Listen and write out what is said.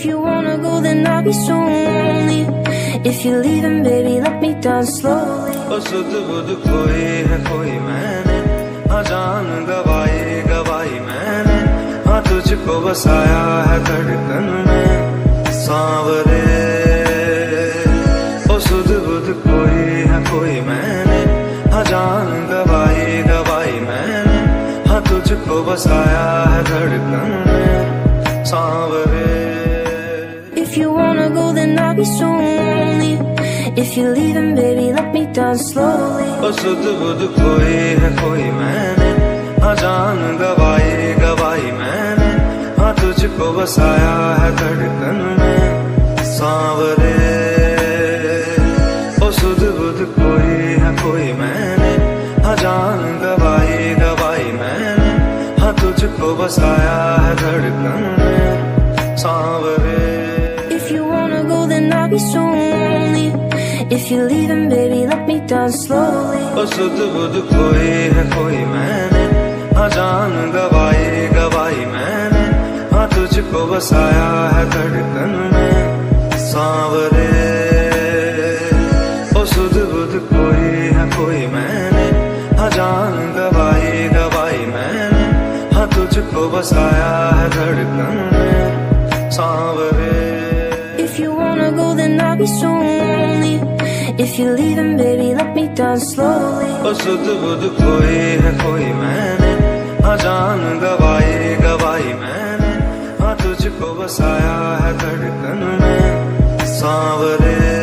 you wanna go, then I'll be so lonely. If you're leaving, baby, let me down slowly. ओ सुध बुध खोई है खोई मैंने, हाँ जान गवाई गवाई मैंने, हाँ तुझको बसाया है धड़कन में सांवरे। ओ सुध बुध खोई है खोई मैंने, हाँ जान गवाई गवाई मैंने, हाँ तुझको बसाया है धड़कन में Sanwer. If you wanna go, then I'll be so lonely. If you're leaving, baby, let me down slowly. ओ सुध बुध खोई है खोई मैंने, हाँ जान गवाई गवाई मैंने, हाँ तुझको बसाया है धड़कन में सांवरे। ओ सुध बुध खोई है खोई मैंने, हाँ जान गवाई गवाई मैंने, हाँ तुझको बसाया है धड़कन में Sanwer. If you wanna go, then I'll be so lonely. If you're leaving, baby, let me down slowly. ओ सुध बुध खोई है खोई मैंने, हाँ जान गवाई गवाई मैंने, हाँ तुझको बसाया है धड़कन में सांवरे। ओ सुध बुध खोई है खोई मैंने, हाँ जान गवाई गवाई मैंने, हाँ तुझको बसाया है धड़कन में Sanwer. If you wanna go, then I'll be so lonely. If you're leaving, baby, let me down slowly. ओ सुध बुध खोई है खोई मैंने, हाँ जान गवाई गवाई मैंने, हाँ तुझको बसाया है धड़कन में सांवरे।